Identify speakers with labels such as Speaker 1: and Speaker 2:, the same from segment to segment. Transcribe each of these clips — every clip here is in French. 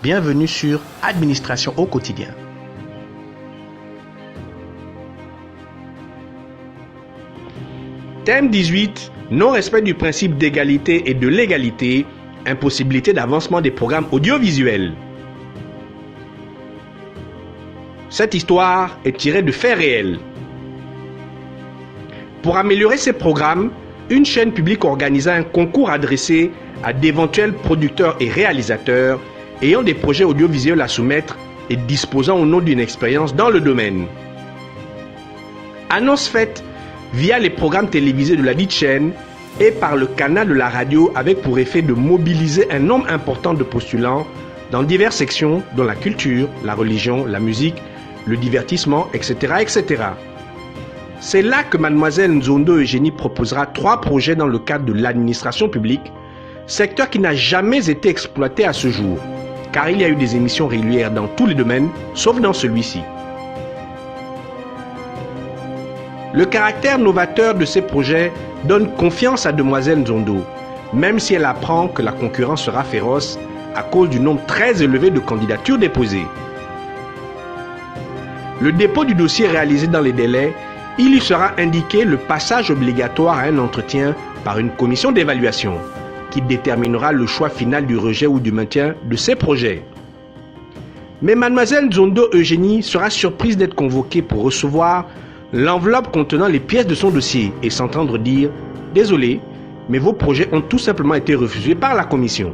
Speaker 1: Bienvenue sur Administration au quotidien. Thème 18. Non-respect du principe d'égalité et de légalité. Impossibilité d'avancement des programmes audiovisuels. Cette histoire est tirée de faits réels. Pour améliorer ces programmes, une chaîne publique organisa un concours adressé à d'éventuels producteurs et réalisateurs ayant des projets audiovisuels à soumettre et disposant au nom d'une expérience dans le domaine. Annonce faite via les programmes télévisés de la dite chaîne et par le canal de la radio avec pour effet de mobiliser un nombre important de postulants dans diverses sections dont la culture, la religion, la musique, le divertissement, etc. etc. C'est là que Mademoiselle Nzondo Eugénie proposera 3 projets dans le cadre de l'administration publique, secteur qui n'a jamais été exploité à ce jour, car il y a eu des émissions régulières dans tous les domaines, sauf dans celui-ci. Le caractère novateur de ces projets donne confiance à Demoiselle Nzondo, même si elle apprend que la concurrence sera féroce à cause du nombre très élevé de candidatures déposées. Le dépôt du dossier réalisé dans les délais, il y sera indiqué le passage obligatoire à un entretien par une commission d'évaluation qui déterminera le choix final du rejet ou du maintien de ces projets. Mais Mademoiselle Nzondo Eugénie sera surprise d'être convoquée pour recevoir l'enveloppe contenant les pièces de son dossier et s'entendre dire « Désolé, mais vos projets ont tout simplement été refusés par la commission ».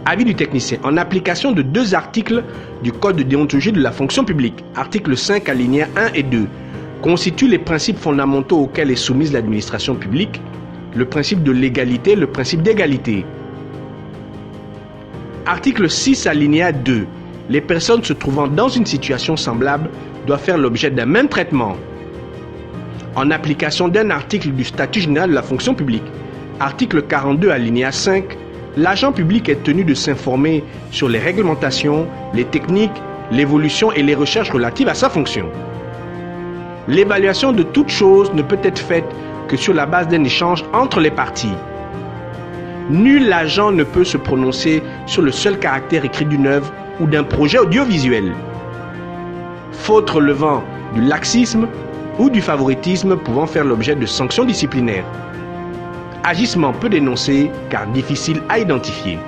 Speaker 1: Avis du technicien, en application de 2 articles du Code de déontologie de la fonction publique, article 5 alinéa 1 et 2, constituent les principes fondamentaux auxquels est soumise l'administration publique, le principe de légalité, le principe d'égalité. Article 6 alinéa 2, les personnes se trouvant dans une situation semblable doivent faire l'objet d'un même traitement. En application d'un article du statut général de la fonction publique, article 42 alinéa 5, l'agent public est tenu de s'informer sur les réglementations, les techniques, l'évolution et les recherches relatives à sa fonction. L'évaluation de toute chose ne peut être faite que sur la base d'un échange entre les parties. Nul agent ne peut se prononcer sur le seul caractère écrit d'une œuvre ou d'un projet audiovisuel. Faute relevant du laxisme ou du favoritisme pouvant faire l'objet de sanctions disciplinaires. Agissement peu dénoncé car difficile à identifier.